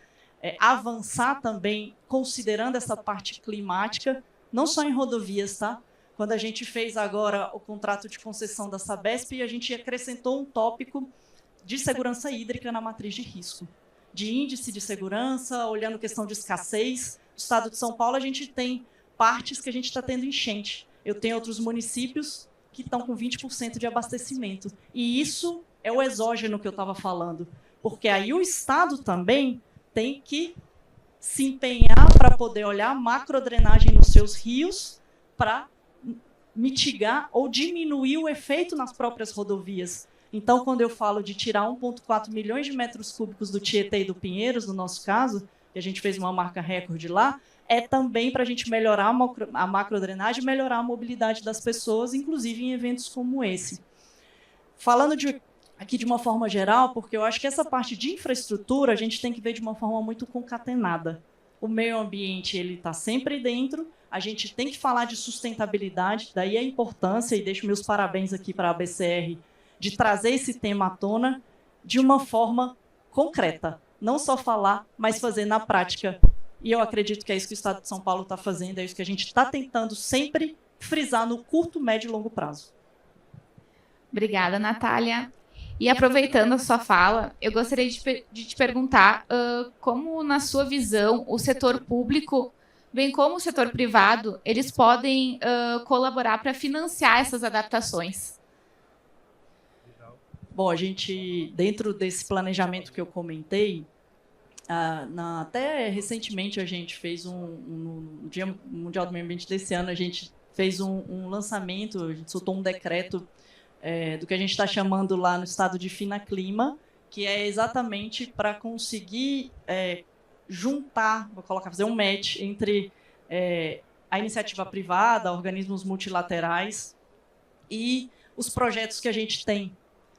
avançar também, considerando essa parte climática, não só em rodovias, tá? Quando a gente fez agora o contrato de concessão da Sabesp, a gente acrescentou um tópico de segurança hídrica na matriz de risco, de índice de segurança, olhando questão de escassez. No estado de São Paulo, a gente tem partes que a gente está tendo enchente. Eu tenho outros municípios que estão com 20% de abastecimento. E isso é o exógeno que eu estava falando, porque aí o Estado também tem que se empenhar para poder olhar a macrodrenagem nos seus rios para mitigar ou diminuir o efeito nas próprias rodovias. Então, quando eu falo de tirar 1,4 milhões de metros cúbicos do Tietê e do Pinheiros, no nosso caso, que a gente fez uma marca recorde lá, é também para a gente melhorar a macrodrenagem e melhorar a mobilidade das pessoas, inclusive em eventos como esse. Falando aqui de uma forma geral, porque eu acho que essa parte de infraestrutura a gente tem que ver de uma forma muito concatenada. O meio ambiente ele está sempre dentro, a gente tem que falar de sustentabilidade, daí a importância, e deixo meus parabéns aqui para a BCR, de trazer esse tema à tona de uma forma concreta. Não só falar, mas fazer na prática. E eu acredito que é isso que o Estado de São Paulo está fazendo, é isso que a gente está tentando sempre frisar no curto, médio e longo prazo. Obrigada, Natália. E aproveitando a sua fala, eu gostaria de te perguntar como, na sua visão, o setor público, bem como o setor privado, eles podem colaborar para financiar essas adaptações. Bom, a gente, dentro desse planejamento que eu comentei, até recentemente a gente fez no Dia Mundial do Meio Ambiente desse ano, a gente fez um lançamento, a gente soltou um decreto do que a gente está chamando lá no estado de Finaclima, que é exatamente para conseguir juntar, fazer um match entre a iniciativa privada, organismos multilaterais e os projetos que a gente tem.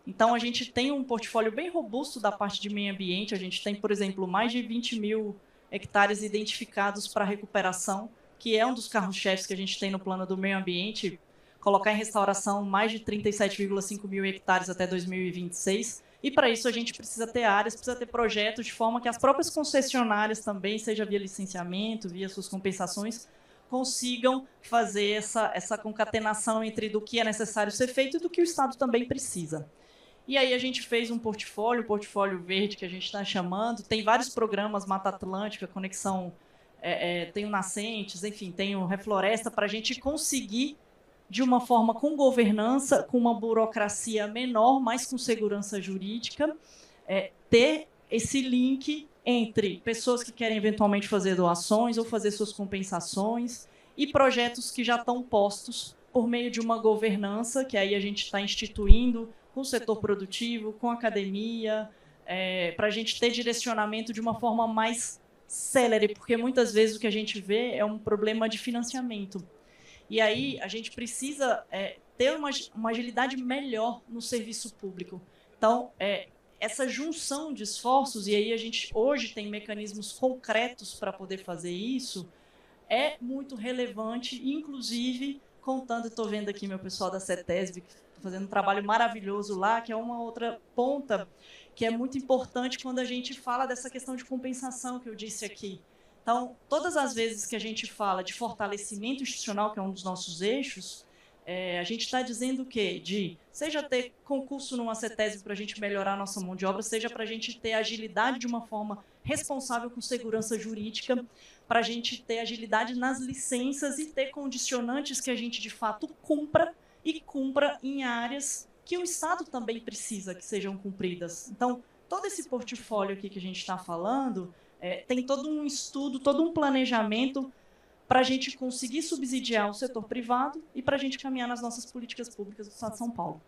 Então, a gente tem um portfólio bem robusto da parte de meio ambiente. A gente tem, por exemplo, mais de 20 mil hectares identificados para recuperação, que é um dos carros-chefes que a gente tem no plano do meio ambiente, colocar em restauração mais de 37,5 mil hectares até 2026. E, para isso, a gente precisa ter áreas, precisa ter projetos de forma que as próprias concessionárias também, seja via licenciamento, via suas compensações, consigam fazer essa concatenação entre do que é necessário ser feito e do que o Estado também precisa. E aí a gente fez um portfólio, o portfólio verde que a gente está chamando, tem vários programas, Mata Atlântica, Conexão, tem o Nascentes, enfim, tem o Refloresta, para a gente conseguir, de uma forma com governança, com uma burocracia menor, mas com segurança jurídica, ter esse link entre pessoas que querem eventualmente fazer doações ou fazer suas compensações e projetos que já estão postos por meio de uma governança, que aí a gente está instituindo com o setor produtivo, com a academia, para a gente ter direcionamento de uma forma mais célere, porque muitas vezes o que a gente vê é um problema de financiamento. E aí a gente precisa ter uma agilidade melhor no serviço público. Então, essa junção de esforços, e aí a gente hoje tem mecanismos concretos para poder fazer isso, é muito relevante, inclusive, contando, estou vendo aqui meu pessoal da CETESB, fazendo um trabalho maravilhoso lá, que é uma outra ponta que é muito importante quando a gente fala dessa questão de compensação que eu disse aqui. Então, todas as vezes que a gente fala de fortalecimento institucional, que é um dos nossos eixos, a gente está dizendo o quê? Seja ter concurso numa CETESB para a gente melhorar a nossa mão de obra, seja para a gente ter agilidade de uma forma responsável com segurança jurídica, para a gente ter agilidade nas licenças e ter condicionantes que a gente, de fato, cumpra em áreas que o Estado também precisa que sejam cumpridas. Então, todo esse portfólio aqui que a gente está falando tem todo um estudo, todo um planejamento para a gente conseguir subsidiar o setor privado e para a gente caminhar nas nossas políticas públicas do Estado de São Paulo.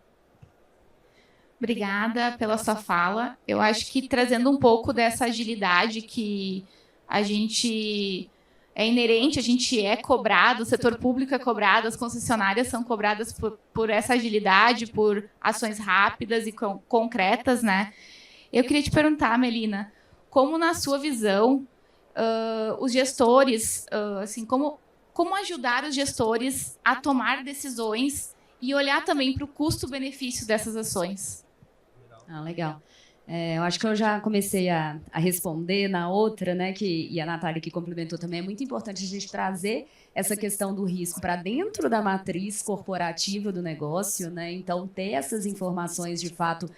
Obrigada pela sua fala. Eu acho que trazendo um pouco dessa agilidade que a gente é inerente, a gente é cobrado, o setor público é cobrado, as concessionárias são cobradas por essa agilidade, por ações rápidas e concretas, né? Eu queria te perguntar, Melina, como na sua visão, os gestores, assim, como ajudar os gestores a tomar decisões e olhar também para o custo-benefício dessas ações? Legal. Eu acho que eu já comecei a responder na outra, né, e a Natália que complementou também. É muito importante a gente trazer essa questão do risco para dentro da matriz corporativa do negócio, né? Então, ter essas informações, de fato,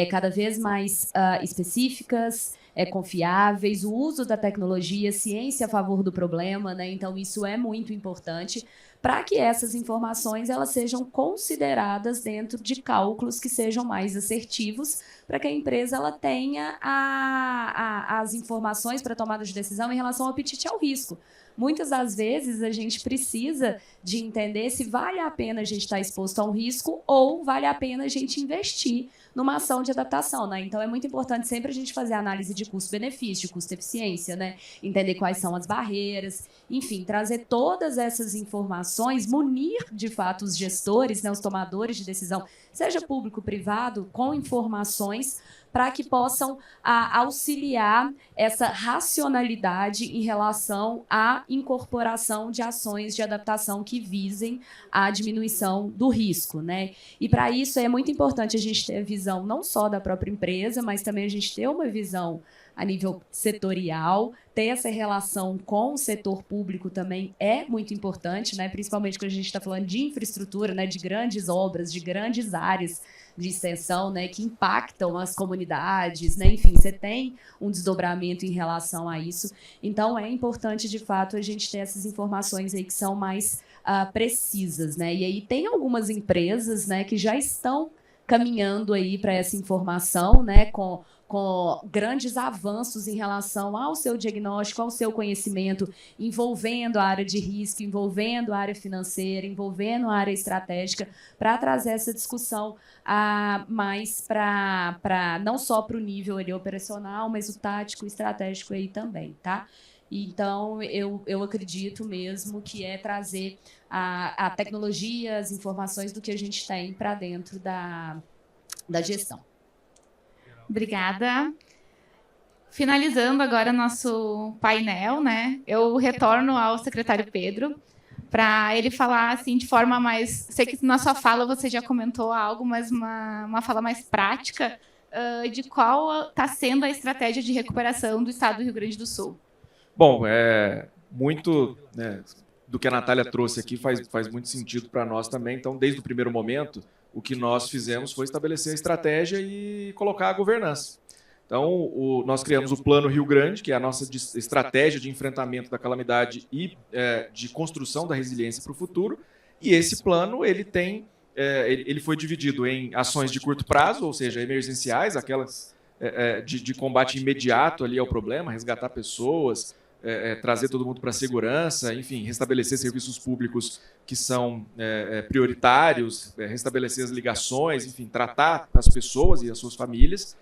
cada vez mais específicas, confiáveis, o uso da tecnologia, ciência a favor do problema, né? Então, isso é muito importante para que essas informações elas sejam consideradas dentro de cálculos que sejam mais assertivos, para que a empresa ela tenha as informações para tomada de decisão em relação ao apetite ao risco. muitas das vezes a gente precisa de entender se vale a pena a gente estar exposto a um risco ou vale a pena a gente investir numa ação de adaptação, né? Então é muito importante sempre a gente fazer análise de custo-benefício, de custo-eficiência, né? Entender quais são as barreiras, enfim, trazer todas essas informações, munir de fato os gestores, né, os tomadores de decisão, seja público, privado, com informações para que possam auxiliar essa racionalidade em relação à incorporação de ações de adaptação que visem a diminuição do risco, né? E para isso é muito importante a gente ter a visão não só da própria empresa, mas também a gente ter uma visão a nível setorial, ter essa relação com o setor público também é muito importante, né? Principalmente quando a gente está falando de infraestrutura, né? De grandes obras, de grandes áreas de extensão, né, que impactam as comunidades, né? Enfim, você tem um desdobramento em relação a isso. Então, é importante, de fato, a gente ter essas informações aí que são mais precisas, né? E aí tem algumas empresas, né, que já estão caminhando aí para essa informação, né, com grandes avanços em relação ao seu diagnóstico, ao seu conhecimento, envolvendo a área de risco, envolvendo a área financeira, envolvendo a área estratégica, para trazer essa discussão mais para não só para o nível ali operacional, mas o tático e estratégico aí também, tá? Então, eu acredito mesmo que é trazer a tecnologia, as informações do que a gente tem para dentro da gestão. Obrigada. Finalizando agora nosso painel, né? Eu retorno ao secretário Pedro para ele falar assim de forma mais... Sei que na sua fala você já comentou algo, mas uma fala mais prática de qual está sendo a estratégia de recuperação do Estado do Rio Grande do Sul. Bom, muito, né, do que a Natália trouxe aqui faz muito sentido para nós também. Então, desde o primeiro momento, o que nós fizemos foi estabelecer a estratégia e colocar a governança. Então, nós criamos o Plano Rio Grande, que é a nossa estratégia de enfrentamento da calamidade e de construção da resiliência para o futuro. E esse plano ele foi dividido em ações de curto prazo, ou seja, emergenciais, aquelas de combate imediato ali ao problema, resgatar pessoas, trazer todo mundo para a segurança, enfim, restabelecer serviços públicos que são prioritários, restabelecer as ligações, enfim, tratar as pessoas e as suas famílias,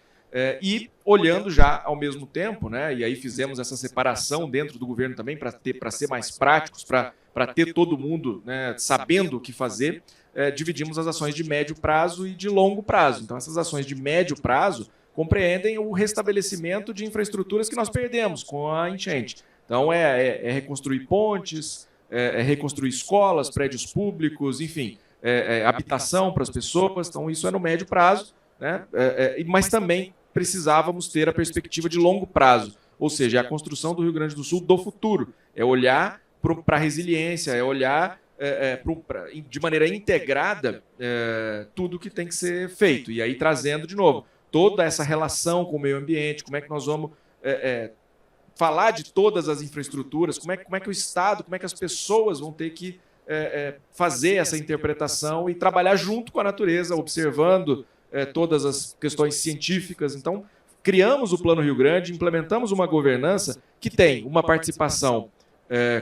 e olhando já ao mesmo tempo, né, e aí fizemos essa separação dentro do governo também para ser mais práticos, para ter todo mundo, né, sabendo o que fazer, dividimos as ações de médio prazo e de longo prazo. Então, essas ações de médio prazo compreendem o restabelecimento de infraestruturas que nós perdemos com a enchente. Então, reconstruir pontes, reconstruir escolas, prédios públicos, enfim, habitação para as pessoas. Então, isso é no médio prazo, né? Mas também precisávamos ter a perspectiva de longo prazo, ou seja, a construção do Rio Grande do Sul do futuro. É olhar para a resiliência, é olhar de maneira integrada tudo que tem que ser feito. E aí trazendo, de novo, toda essa relação com o meio ambiente, como é que nós vamos falar de todas as infraestruturas, como é que o Estado, como é que as pessoas vão ter que fazer essa interpretação e trabalhar junto com a natureza, observando todas as questões científicas. Então, criamos o Plano Rio Grande, implementamos uma governança que tem uma participação,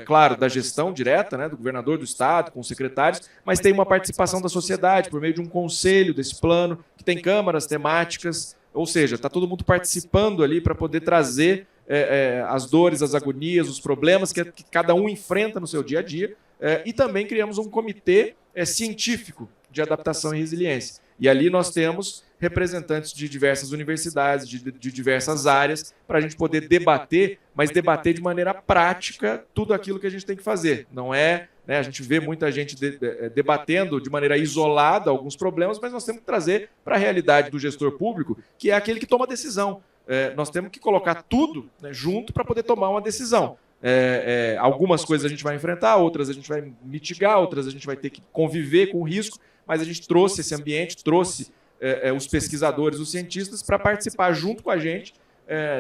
claro, da gestão direta, né, do governador do Estado, com os secretários, mas tem uma participação da sociedade por meio de um conselho desse plano, que tem câmaras temáticas, ou seja, está todo mundo participando ali para poder trazer as dores, as agonias, os problemas que cada um enfrenta no seu dia a dia, e também criamos um comitê científico de adaptação e resiliência. E ali nós temos representantes de diversas universidades, de diversas áreas, para a gente poder debater, mas debater de maneira prática tudo aquilo que a gente tem que fazer. Não né, a gente vê muita gente debatendo de maneira isolada alguns problemas, mas nós temos que trazer para a realidade do gestor público, que é aquele que toma a decisão. Nós temos que colocar tudo, né, junto para poder tomar uma decisão. Algumas coisas a gente vai enfrentar, outras a gente vai mitigar, outras a gente vai ter que conviver com o risco, mas a gente trouxe esse ambiente, trouxe os pesquisadores, os cientistas, para participar junto com a gente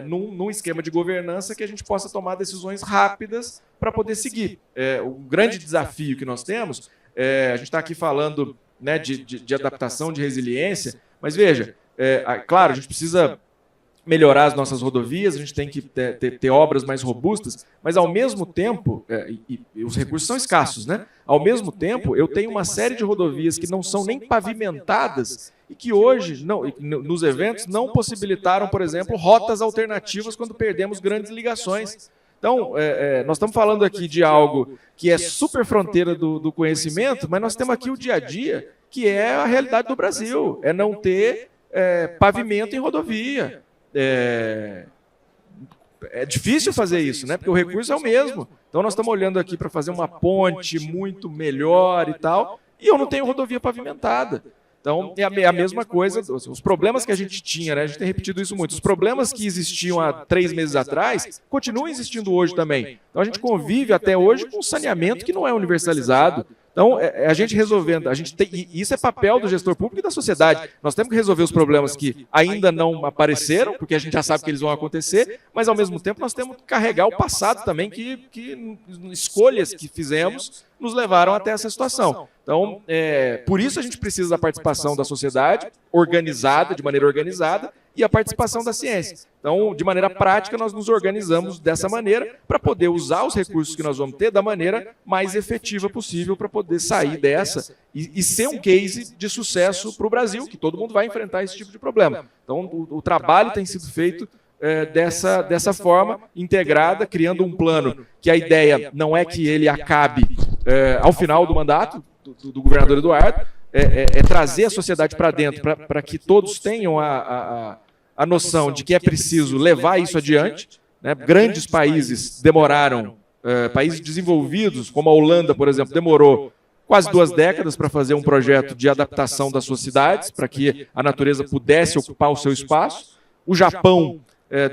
num esquema de governança que a gente possa tomar decisões rápidas para poder seguir. O grande desafio que nós temos, a gente está aqui falando, né, de adaptação, de resiliência, mas veja, claro, a gente precisa melhorar as nossas rodovias, a gente tem que ter obras mais robustas, mas ao mesmo tempo, e os recursos são escassos, né? Ao mesmo tempo, eu tenho uma série de rodovias que não são nem pavimentadas e que hoje, nos eventos, não possibilitaram, por exemplo, rotas alternativas quando perdemos grandes ligações. Então, nós estamos falando aqui de algo que é super fronteira do conhecimento, mas nós temos aqui o dia a dia, que é a realidade do Brasil, é não ter pavimento em rodovia. É difícil fazer isso, né? Porque o recurso é o mesmo. Então nós estamos olhando aqui para fazer uma ponte muito melhor e tal, e eu não tenho rodovia pavimentada. Então é a mesma coisa, os problemas que a gente tinha, né? A gente tem repetido isso muito, os problemas que existiam há 3 meses atrás, continuam existindo hoje também. Então a gente convive até hoje com um saneamento que não é universalizado. Então, a gente resolvendo, e isso é papel do gestor público e da sociedade. Nós temos que resolver os problemas que ainda não apareceram, porque a gente já sabe que eles vão acontecer, mas ao mesmo tempo nós temos que carregar o passado também, que escolhas que fizemos nos levaram até essa situação. Então, por isso a gente precisa da participação da sociedade, organizada, de maneira organizada, e a participação da ciência. Então, de maneira prática, nós nos organizamos dessa maneira para poder usar os recursos que nós vamos ter da maneira mais efetiva possível para poder sair dessa e ser um case de sucesso para o Brasil, que todo mundo vai enfrentar esse tipo de problema. Então, o trabalho tem sido feito dessa forma, integrada, criando um plano que a ideia não é que ele acabe ao final do mandato do governador Eduardo, trazer a sociedade para dentro, para que todos tenham a noção de que é preciso levar isso adiante. Né? Grandes países demoraram, países desenvolvidos, como a Holanda, por exemplo, demorou quase 2 décadas para fazer um projeto de adaptação das suas cidades, para que a natureza pudesse ocupar o seu espaço. O Japão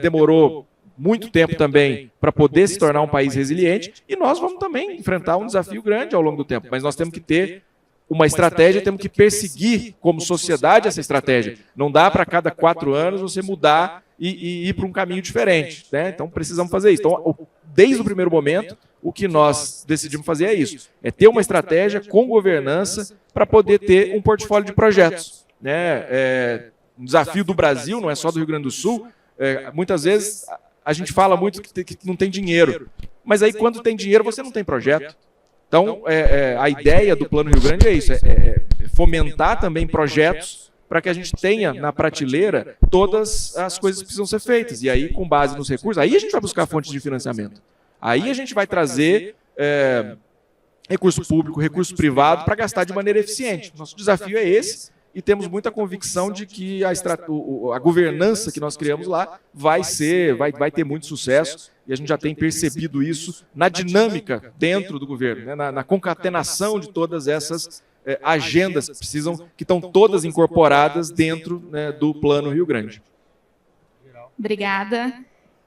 demorou muito tempo também para poder se tornar um país resiliente, e nós vamos também enfrentar um desafio grande ao longo do tempo, mas nós temos que ter uma estratégia, temos que perseguir como sociedade essa estratégia. Não dá para cada 4 anos você mudar e ir para um caminho diferente. Né? Então precisamos fazer isso. Então, desde o primeiro momento, o que nós decidimos fazer é isso. É ter uma estratégia com governança para poder ter um portfólio de projetos. Né? Um desafio do Brasil, não é só do Rio Grande do Sul. Muitas vezes a gente fala muito que não tem dinheiro. Mas aí quando tem dinheiro você não tem projeto. Então, a ideia do Plano Rio Grande é isso, fomentar também projetos para que a gente tenha na prateleira todas as coisas que precisam ser feitas. E aí, com base nos recursos, aí a gente vai buscar fontes de financiamento. Aí a gente vai trazer recurso público, recurso privado para gastar de maneira eficiente. Nosso desafio é esse, e temos muita convicção de que a governança que nós criamos lá vai ter muito sucesso, e a gente já tem percebido isso na dinâmica dentro do governo, né, na concatenação de todas essas agendas que estão todas incorporadas dentro, né, do Plano Rio Grande. Obrigada.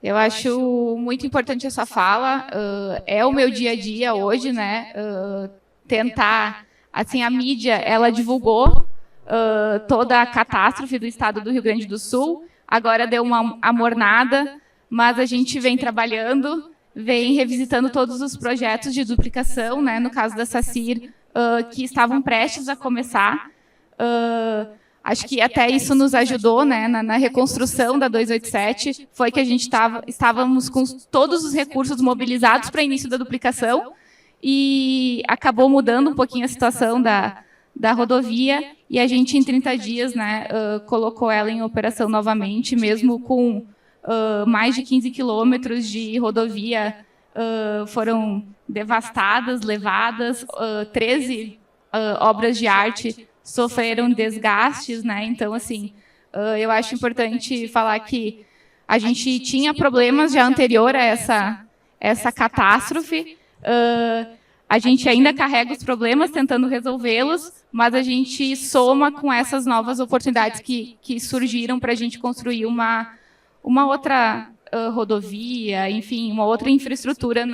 Eu acho muito importante essa fala. É o meu dia a dia hoje, né? Tentar, assim, a mídia, ela divulgou toda a catástrofe do estado do Rio Grande do Sul. Agora deu uma amornada, mas a gente vem trabalhando, vem revisitando todos os projetos de duplicação, né, no caso da SACIR, que estavam prestes a começar. Acho que até isso nos ajudou, né, na reconstrução da 287, foi que a gente estávamos com todos os recursos mobilizados para início da duplicação, e acabou mudando um pouquinho a situação da rodovia, e a gente, em 30 dias, né, colocou ela em operação novamente, mesmo com mais de 15 quilômetros de rodovia foram devastadas, levadas, 13 obras de arte sofreram desgastes, né? Então, assim, eu acho importante falar que a gente tinha problemas já anterior a essa catástrofe. A gente ainda carrega os problemas tentando resolvê-los, mas a gente soma com essas novas oportunidades que surgiram para a gente construir uma outra rodovia, enfim, uma outra infraestrutura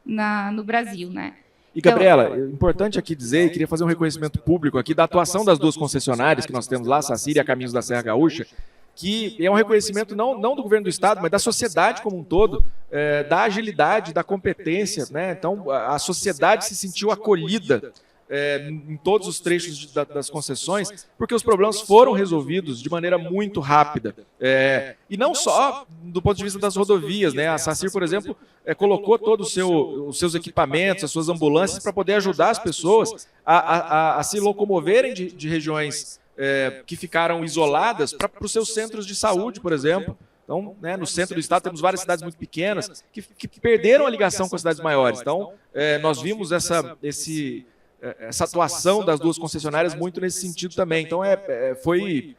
no Brasil, né? E, Gabriela, importante aqui dizer, e queria fazer um reconhecimento público aqui da atuação das 2 concessionárias que nós temos lá, SACIR e a Caminhos da Serra Gaúcha, que é um reconhecimento não do governo do Estado, mas da sociedade como um todo, da agilidade, da competência. Né? Então, a sociedade se sentiu acolhida em todos os trechos das concessões, porque os problemas foram resolvidos de maneira muito rápida. E não só do ponto de vista das rodovias, né? A SACIR, por exemplo, colocou todos os seus equipamentos, as suas ambulâncias, para poder ajudar as pessoas a se locomoverem de regiões que ficaram isoladas para os seus centros de saúde, por exemplo. Então, né, no centro do estado temos várias cidades muito pequenas que perderam a ligação com as cidades maiores. Então, nós vimos essa atuação das duas concessionárias muito nesse sentido também. Então, foi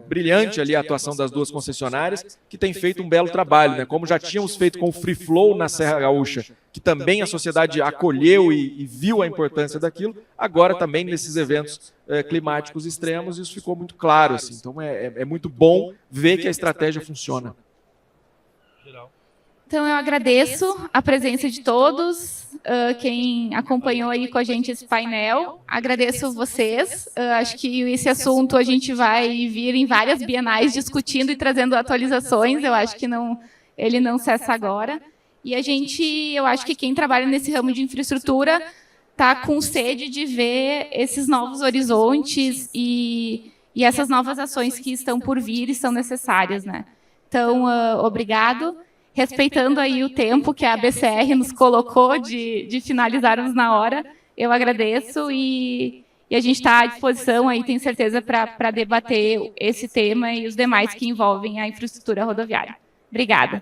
brilhante ali a atuação das duas concessionárias, que têm feito um belo trabalho, né? Como já tínhamos feito com o Free Flow na Serra Gaúcha, que também a sociedade acolheu e viu a importância daquilo, agora também nesses eventos climáticos extremos, isso ficou muito claro. Assim. Então, é muito bom ver que a estratégia funciona. Então, eu agradeço a presença de todos, quem acompanhou aí com a gente esse painel. Agradeço vocês. Acho que esse assunto a gente vai vir em várias bienais discutindo e trazendo atualizações. Eu acho que ele não cessa agora. E eu acho que quem trabalha nesse ramo de infraestrutura está com sede de ver esses novos horizontes e essas novas ações que estão por vir e são necessárias, né? Então, obrigado. Respeitando aí o tempo que a BCR nos colocou de finalizarmos na hora, eu agradeço e a gente está à disposição, aí, tenho certeza, para debater esse tema e os demais que envolvem a infraestrutura rodoviária. Obrigada.